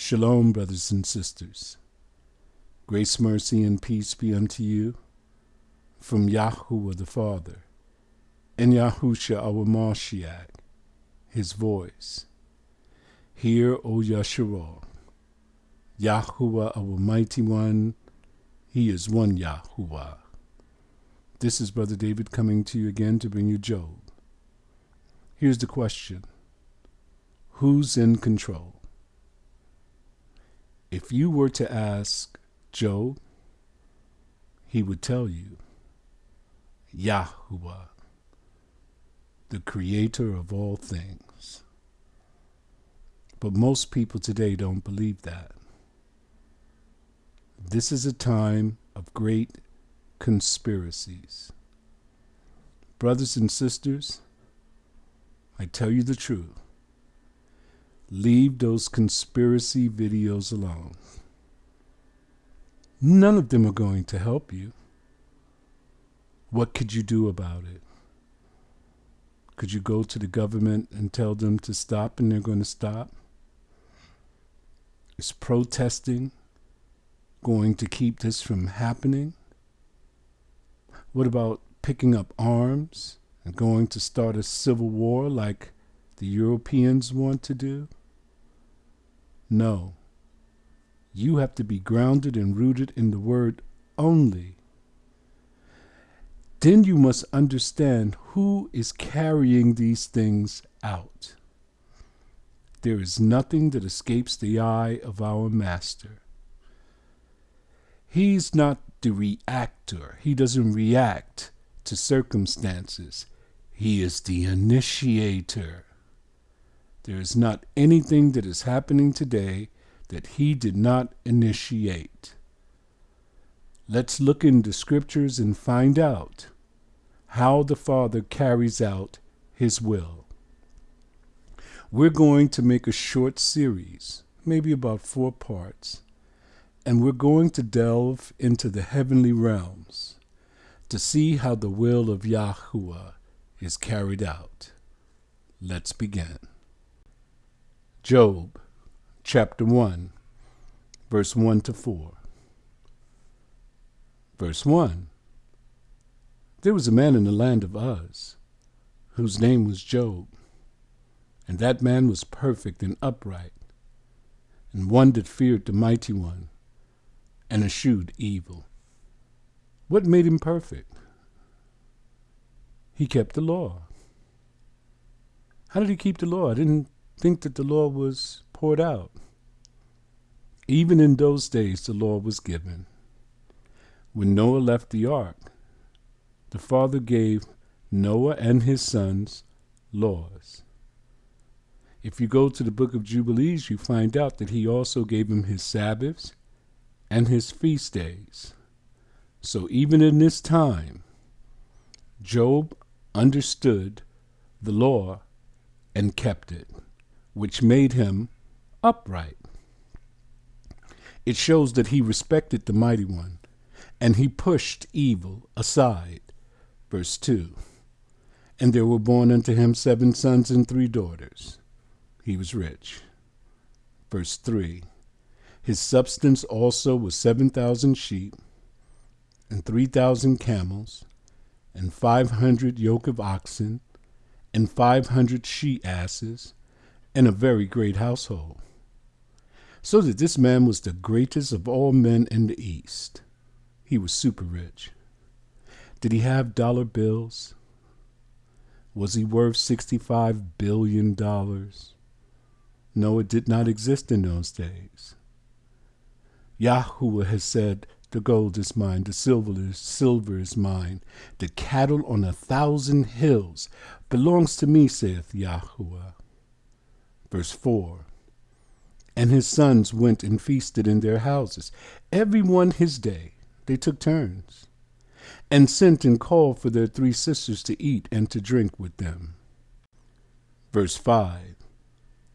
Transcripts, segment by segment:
Shalom, brothers and sisters. Grace, mercy, and peace be unto you from YAHUAH the Father and Yahushua our Mashiach, his voice. Hear, O Yeshua, YAHUAH our mighty one, he is one YAHUAH. This is Brother David coming to you again to bring you Job. Here's the question. Who's in control? If you were to ask Job, he would tell you, YAHUAH, the creator of all things. But most people today don't believe that. This is a time of great conspiracies. Brothers and sisters, I tell you the truth. Leave those conspiracy videos alone. None of them are going to help you. What could you do about it? Could you go to the government and tell them to stop and they're going to stop? Is protesting going to keep this from happening? What about picking up arms and going to start a civil war like the Europeans want to do? No. You have to be grounded and rooted in the word only. Then you must understand who is carrying these things out. There is nothing that escapes the eye of our master. He's not the reactor. He doesn't react to circumstances. He is the initiator. There is not anything that is happening today that he did not initiate. Let's look into scriptures and find out how the Father carries out his will. We're going to make a short series, maybe about 4 parts, and we're going to delve into the heavenly realms to see how the will of YAHUAH is carried out. Let's begin. Job, chapter 1, verse 1 to 4. Verse 1. There was a man in the land of Uz, whose name was Job, and that man was perfect and upright, and one that feared the mighty one, and eschewed evil. What made him perfect? He kept the law. How did he keep the law? I didn't think that the law was poured out. Even in those days, the law was given. When Noah left the ark, the Father gave Noah and his sons laws. If you go to the book of Jubilees, you find out that he also gave him his Sabbaths and his feast days. So even in this time, Job understood the law and kept it, which made him upright. It shows that he respected the mighty one, and he pushed evil aside. Verse 2, and there were born unto him 7 sons and 3 daughters. He was rich. Verse 3, his substance also was 7,000 sheep, and 3,000 camels, and 500 yoke of oxen, and 500 she-asses, and a very great household. So that this man was the greatest of all men in the East. He was super rich. Did he have dollar bills? Was he worth $65 billion? No, it did not exist in those days. YAHUAH has said, the gold is mine, the silver is mine. The cattle on 1,000 hills belongs to me, saith YAHUAH. Verse 4, and his sons went and feasted in their houses, every one his day. They took turns, and sent and called for their 3 sisters to eat and to drink with them. Verse 5,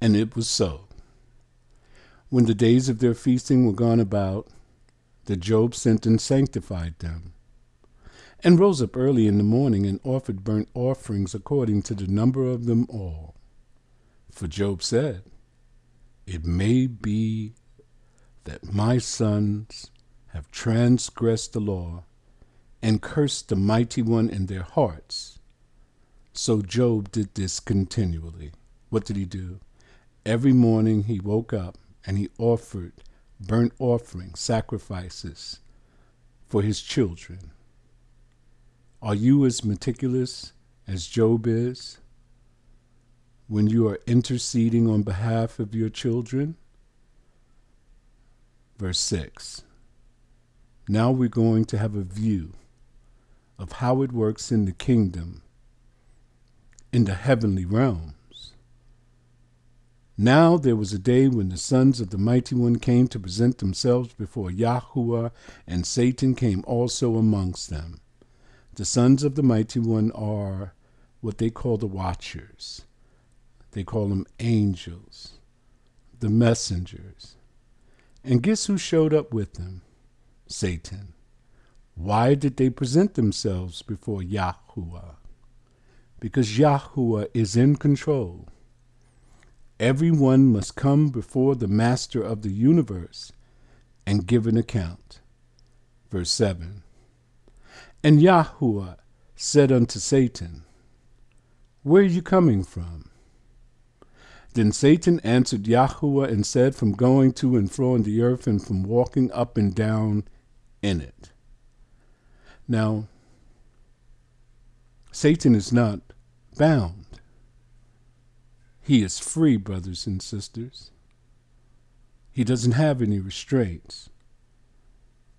and it was so. When the days of their feasting were gone about, that Job sent and sanctified them, and rose up early in the morning and offered burnt offerings according to the number of them all. For Job said, it may be that my sons have transgressed the law and cursed the mighty one in their hearts. So Job did this continually. What did he do? Every morning he woke up and he offered burnt offerings, sacrifices for his children. Are you as meticulous as Job is when you are interceding on behalf of your children? Verse 6. Now we're going to have a view of how it works in the kingdom, in the heavenly realms. Now there was a day when the sons of the mighty one came to present themselves before YAHUAH, and Satan came also amongst them. The sons of the mighty one are what they call the watchers. They call them angels, the messengers. And guess who showed up with them? Satan. Why did they present themselves before YAHUAH? Because YAHUAH is in control. Everyone must come before the master of the universe and give an account. Verse 7. And YAHUAH said unto Satan, Where are you coming from? Then Satan answered YAHUAH and said, From going to and fro in the earth, and from walking up and down in it. Now, Satan is not bound. He is free, brothers and sisters. He doesn't have any restraints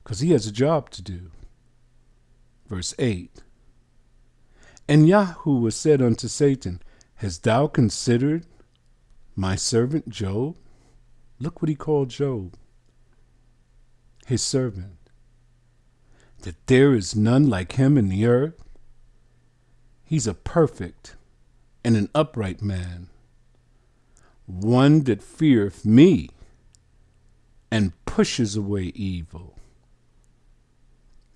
because he has a job to do. Verse 8. And YAHUAH said unto Satan, Hast thou considered my servant Job? Look what he called Job, his servant. That there is none like him in the earth. He's a perfect and an upright man, one that feareth me and pushes away evil.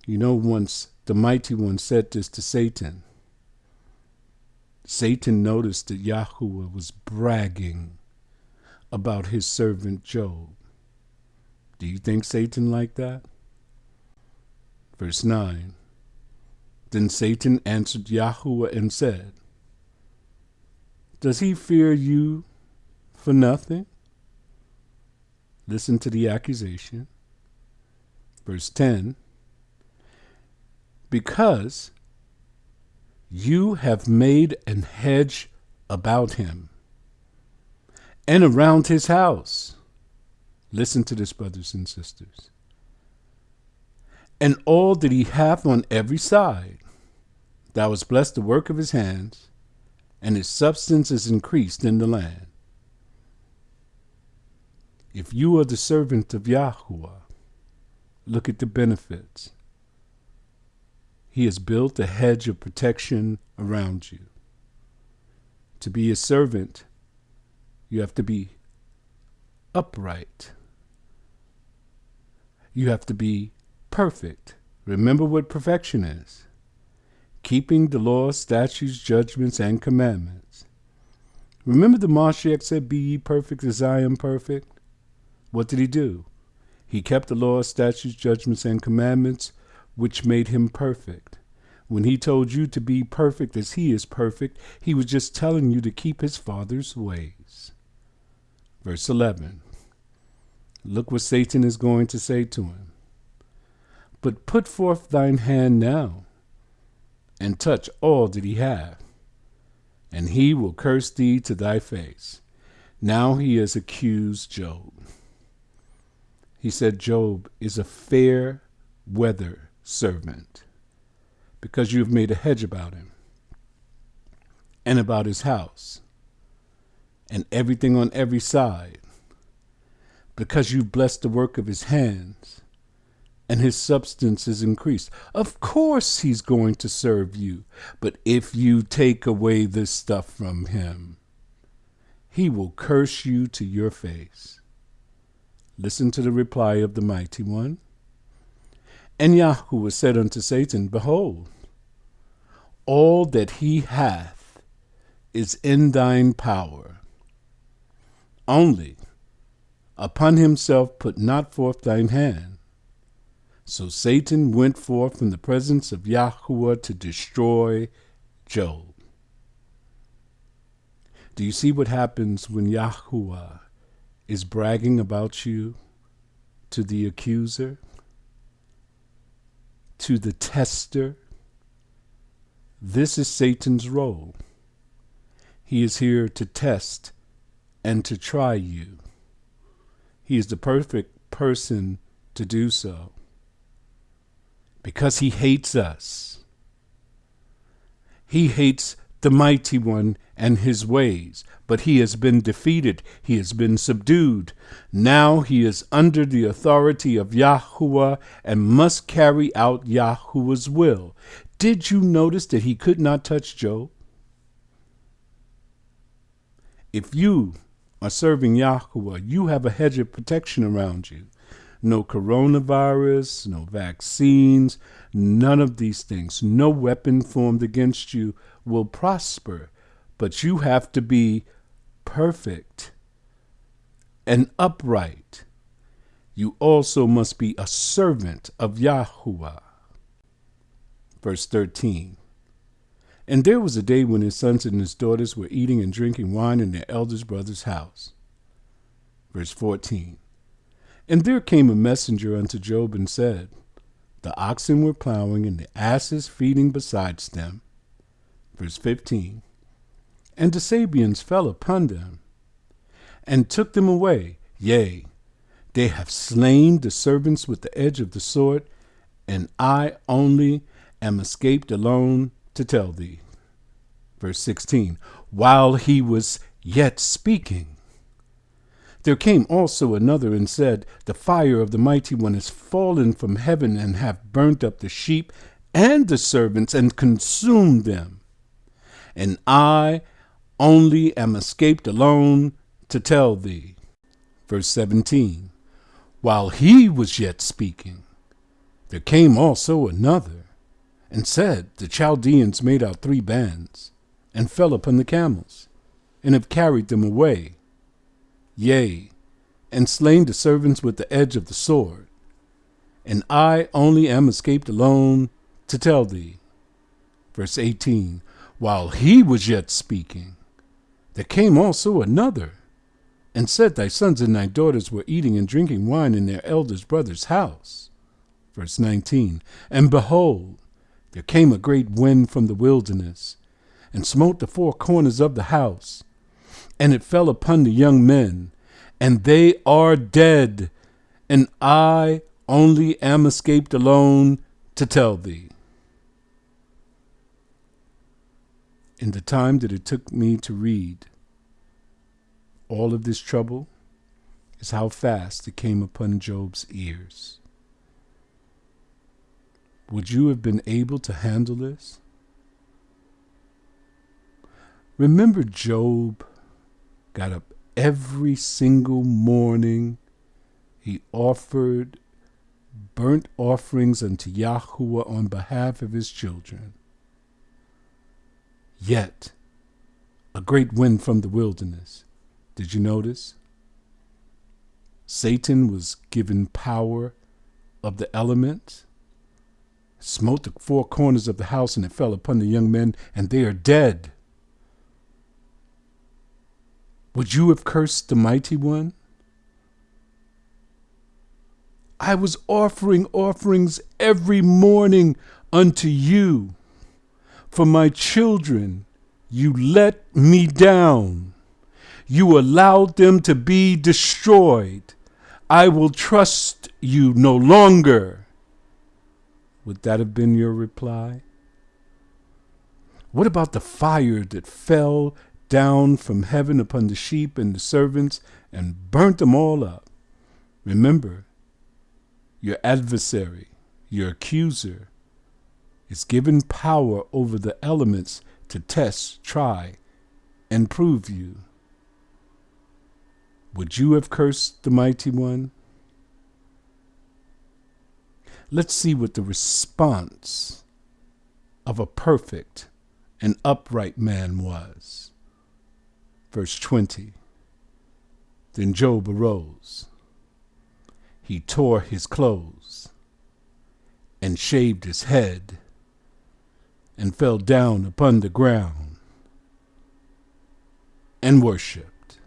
You know, once the mighty one said this to Satan, Satan noticed that YAHUAH was bragging about his servant Job. Do you think Satan liked that? Verse 9. Then Satan answered YAHUAH and said, Does he fear you for nothing? Listen to the accusation. Verse 10. Because you have made an hedge about him and around his house. Listen to this, brothers and sisters. And all that he hath on every side, thou hast blessed the work of his hands, and his substance is increased in the land. If you are the servant of YAHUAH, look at the benefits. He has built a hedge of protection around you. To be a servant, you have to be upright. You have to be perfect. Remember what perfection is. Keeping the law, statutes, judgments, and commandments. Remember the Mashiach said, Be ye perfect as I am perfect? What did he do? He kept the law, statutes, judgments, and commandments, which made him perfect. When he told you to be perfect as he is perfect, he was just telling you to keep his Father's ways. Verse 11. Look what Satan is going to say to him. But put forth thine hand now, and touch all that he hath, and he will curse thee to thy face. Now he has accused Job. He said Job is a fair weather servant because you've made a hedge about him and about his house and everything on every side, because you've blessed the work of his hands and his substance is increased. Of course he's going to serve you, but if you take away this stuff from him, he will curse you to your face. Listen to the reply of the mighty one. And YAHUAH said unto Satan, Behold, all that he hath is in thine power. Only upon himself put not forth thine hand. So Satan went forth from the presence of YAHUAH to destroy Job. Do you see what happens when YAHUAH is bragging about you to the accuser, to the tester? This is Satan's role. He is here to test and to try you. He is the perfect person to do so because he hates us. He hates the mighty one and his ways, but he has been defeated. He has been subdued. Now he is under the authority of YAHUAH and must carry out YAHUAH's will. Did you notice that he could not touch Job? If you are serving YAHUAH, you have a hedge of protection around you. No coronavirus, no vaccines, none of these things. No weapon formed against you will prosper. But you have to be perfect and upright. You also must be a servant of YAHUAH. Verse 13. And there was a day when his sons and his daughters were eating and drinking wine in their eldest brother's house. Verse 14. And there came a messenger unto Job and said, The oxen were plowing and the asses feeding besides them. Verse 15. And the Chaldeans fell upon them and took them away. Yea, they have slain the servants with the edge of the sword, and I only am escaped alone to tell thee. Verse 16. While he was yet speaking, there came also another and said, The fire of the mighty one is fallen from heaven and hath burnt up the sheep and the servants and consumed them. And I only am escaped alone to tell thee. Verse 17. While he was yet speaking, there came also another and said, The Chaldeans made out 3 bands and fell upon the camels and have carried them away. Yea, and slain the servants with the edge of the sword. And I only am escaped alone to tell thee. Verse 18. While he was yet speaking, there came also another, and said, Thy sons and thy daughters were eating and drinking wine in their eldest brother's house. Verse 19. And behold, there came a great wind from the wilderness, and smote the 4 corners of the house, and it fell upon the young men, and they are dead, and I only am escaped alone to tell thee. In the time that it took me to read all of this trouble is how fast it came upon Job's ears. Would you have been able to handle this? Remember, Job got up every single morning. He offered burnt offerings unto YAHUAH on behalf of his children. Yet, a great wind from the wilderness. Did you notice? Satan was given power of the element, smote the 4 corners of the house, and it fell upon the young men, and they are dead. Would you have cursed the mighty one? I was offering offerings every morning unto you. For my children, you let me down. You allowed them to be destroyed. I will trust you no longer. Would that have been your reply? What about the fire that fell down from heaven upon the sheep and the servants and burnt them all up? Remember, your adversary, your accuser, is given power over the elements to test, try, and prove you. Would you have cursed the mighty one? Let's see what the response of a perfect and upright man was. Verse 20. Then Job arose. He tore his clothes and shaved his head and fell down upon the ground and worshipped.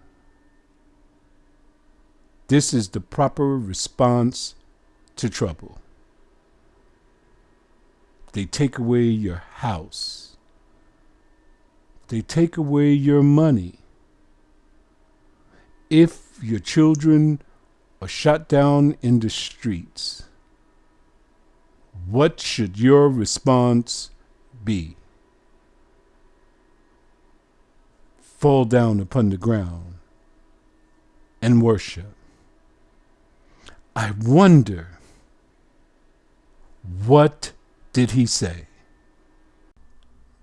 This is the proper response to trouble. They take away your house. They take away your money. If your children are shot down in the streets, what should your response be? Fall down upon the ground and worship. I wonder, what did he say?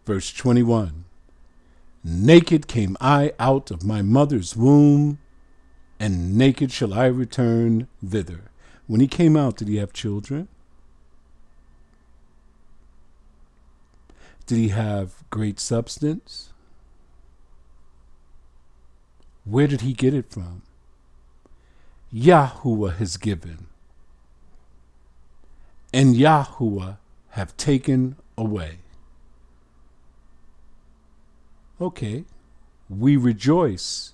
Verse 21, naked came I out of my mother's womb, and naked shall I return thither. When he came out, did he have children? Did he have great substance? Where did he get it from? YAHUAH has given, and YAHUAH have taken away. Okay, we rejoice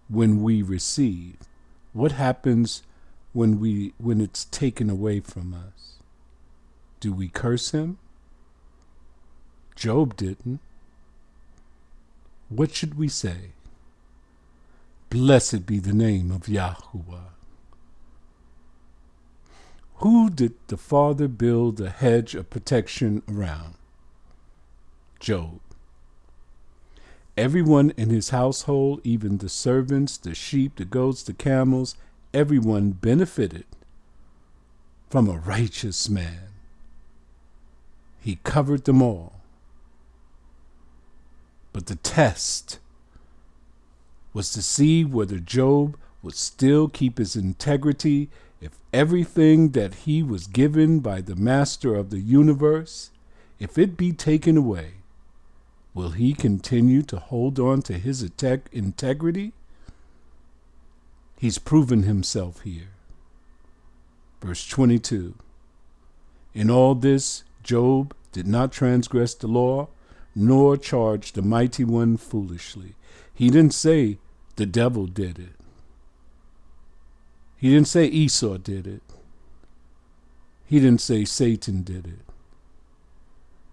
when we receive. What happens when it's taken away from us? Do we curse him? Job didn't. What should we say? Blessed be the name of YAHUAH. Who did the Father build a hedge of protection around? Job. Everyone in his household, even the servants, the sheep, the goats, the camels, everyone benefited from a righteous man. He covered them all. But the test was to see whether Job would still keep his integrity if everything that he was given by the master of the universe, if it be taken away, will he continue to hold on to his integrity? He's proven himself here. Verse 22, in all this, Job did not transgress the law, nor charge the mighty one foolishly. He didn't say the devil did it. He didn't say Esau did it. He didn't say Satan did it.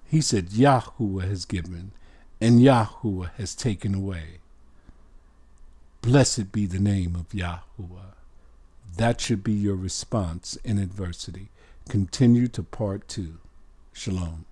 He said YAHUAH has given and YAHUAH has taken away. Blessed be the name of YAHUAH. That should be your response in adversity. Continue to part 2. Shalom.